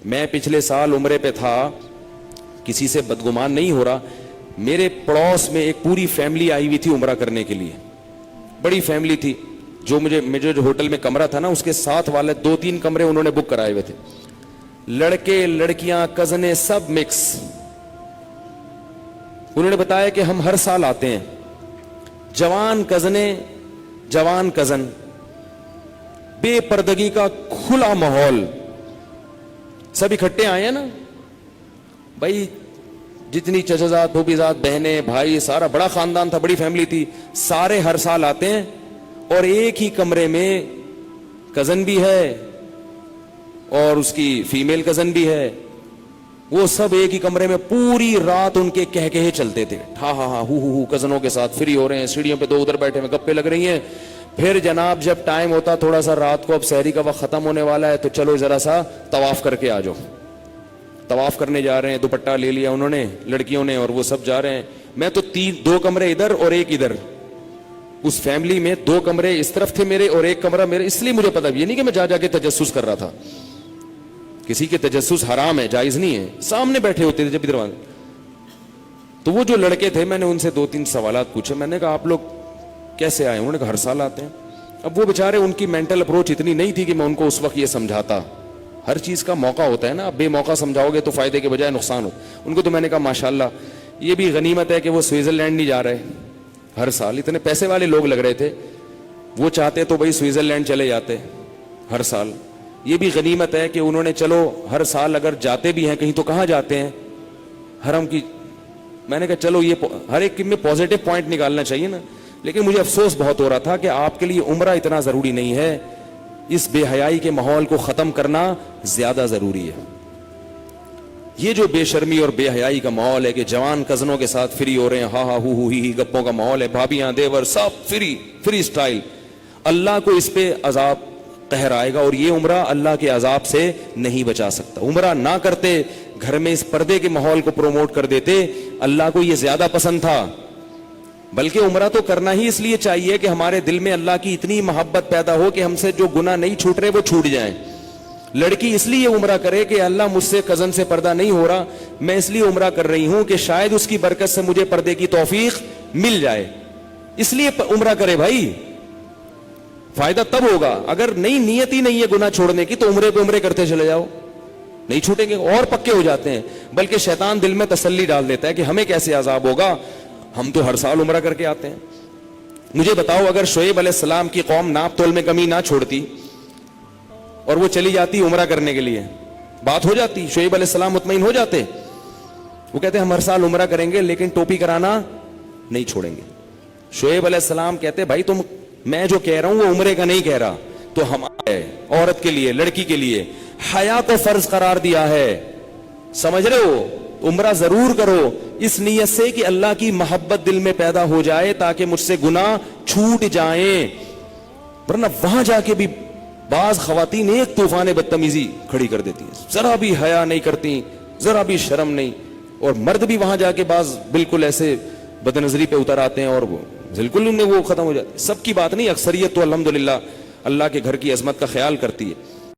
میں پچھلے سال عمرے پہ تھا, کسی سے بدگمان نہیں ہو رہا, میرے پڑوس میں ایک پوری فیملی آئی ہوئی تھی عمرہ کرنے کے لیے, بڑی فیملی تھی. جو مجھے جو ہوٹل میں کمرہ تھا نا, اس کے ساتھ والے 2-3 کمرے انہوں نے بک کرائے ہوئے تھے, لڑکے لڑکیاں کزنیں سب مکس. انہوں نے بتایا کہ ہم ہر سال آتے ہیں, جوان کزنیں جوان کزن, بے پردگی کا کھلا ماحول, سب اکٹھے آئے ہیں نا بھائی, جتنی چچزاد پھوپھیزاد بہنیں بھائی سارا بڑا خاندان تھا, بڑی فیملی تھی, سارے ہر سال آتے ہیں اور ایک ہی کمرے میں کزن بھی ہے اور اس کی فیمیل کزن بھی ہے, وہ سب ایک ہی کمرے میں پوری رات ان کے کہے چلتے تھے, ہاں ہاں ہاں ہو کزنوں کے ساتھ فری ہو رہے ہیں, سیڑھیوں پہ 2 ادھر بیٹھے ہوئے گپے لگ رہی ہیں. پھر جناب جب ٹائم ہوتا تھوڑا سا رات کو, اب سحری کا وقت ختم ہونے والا ہے, تو چلو ذرا سا طواف کر کے آ جاؤ. طواف کرنے جا رہے ہیں, دوپٹہ لے لیا انہوں نے لڑکیوں نے, اور وہ سب جا رہے ہیں. میں تو 2 کمرے ادھر اور ایک ادھر, اس فیملی میں 2 کمرے اس طرف تھے میرے اور ایک کمرہ میرے. اس لیے مجھے پتا بھی نہیں کہ میں جا کے تجسس کر رہا تھا, کسی کے تجسس حرام ہے, جائز نہیں ہے. سامنے بیٹھے ہوتے تھے جب ادھر. تو وہ جو لڑکے تھے, میں نے ان سے 2-3 سوالات پوچھے. میں نے کہا آپ لوگ کیسے آئے؟ انہوں نے کہا ہر سال آتے ہیں. اب وہ بیچارے, ان کی مینٹل اپروچ اتنی نہیں تھی کہ میں ان کو اس وقت یہ سمجھاتا. ہر چیز کا موقع ہوتا ہے نا, اب بے موقع سمجھاؤ گے تو فائدے کے بجائے نقصان ہو. ان کو تو میں نے کہا ماشاءاللہ یہ بھی غنیمت ہے کہ وہ سوئٹزرلینڈ نہیں جا رہے ہر سال. اتنے پیسے والے لوگ لگ رہے تھے, وہ چاہتے تو بھائی سوئٹزرلینڈ چلے جاتے ہر سال. یہ بھی غنیمت ہے کہ انہوں نے چلو ہر سال اگر جاتے بھی ہیں کہیں تو کہاں جاتے ہیں, حرم کی. میں نے کہا چلو یہ ہر ایک میں پازیٹو پوائنٹ نکالنا چاہیے نا. لیکن مجھے افسوس بہت ہو رہا تھا کہ آپ کے لیے عمرہ اتنا ضروری نہیں ہے, اس بے حیائی کے ماحول کو ختم کرنا زیادہ ضروری ہے. یہ جو بے شرمی اور بے حیائی کا ماحول ہے کہ جوان کزنوں کے ساتھ فری ہو رہے ہیں, ہاں ہاں ہو ہی گپوں کا ماحول ہے, بھابیاں دیور سب فری سٹائل, اللہ کو اس پہ عذاب قہر آئے گا. اور یہ عمرہ اللہ کے عذاب سے نہیں بچا سکتا. عمرہ نہ کرتے, گھر میں اس پردے کے ماحول کو پروموٹ کر دیتے, اللہ کو یہ زیادہ پسند تھا. بلکہ عمرہ تو کرنا ہی اس لیے چاہیے کہ ہمارے دل میں اللہ کی اتنی محبت پیدا ہو کہ ہم سے جو گناہ نہیں چھوٹ رہے وہ چھوٹ جائیں. لڑکی اس لیے عمرہ کرے کہ اللہ مجھ سے کزن سے پردہ نہیں ہو رہا, میں اس لیے عمرہ کر رہی ہوں کہ شاید اس کی برکت سے مجھے پردے کی توفیق مل جائے. اس لیے عمرہ کرے بھائی, فائدہ تب ہوگا. اگر نئی نیت ہی نہیں ہے گناہ چھوڑنے کی تو عمرے پہ عمرے کرتے چلے جاؤ, نہیں چھوٹیں گے اور پکے ہو جاتے ہیں. بلکہ شیطان دل میں تسلی ڈال دیتا ہے کہ ہمیں کیسے عذاب ہوگا, ہم تو ہر سال عمرہ کر کے آتے ہیں. مجھے بتاؤ اگر شعیب علیہ السلام کی قوم ناپ تول میں کمی نہ چھوڑتی اور وہ چلی جاتی عمرہ کرنے کے لیے, بات ہو جاتی, شعیب علیہ السلام مطمئن ہو جاتے. وہ کہتے ہم ہر سال عمرہ کریں گے لیکن ٹوپی کرانا نہیں چھوڑیں گے. شعیب علیہ السلام کہتے بھائی تم, میں جو کہہ رہا ہوں وہ عمرے کا نہیں کہہ رہا, تو ہمارے عورت کے لیے, لڑکی کے لیے حیا کو فرض قرار دیا ہے. سمجھ رہے ہو, عمرہ ضرور کرو اس نیت سے کہ اللہ کی محبت دل میں پیدا ہو جائے تاکہ مجھ سے گناہ چھوٹ جائیں. ورنہ وہاں جا کے بھی بعض خواتین ایک طوفان بدتمیزی کھڑی کر دیتی ہیں, ذرا بھی حیا نہیں کرتی, ذرا بھی شرم نہیں. اور مرد بھی وہاں جا کے بعض بالکل ایسے بد نظری پہ اتر آتے ہیں اور وہ بالکل ان میں وہ ختم ہو جاتے. سب کی بات نہیں, اکثریت تو الحمدللہ اللہ کے گھر کی عظمت کا خیال کرتی ہے.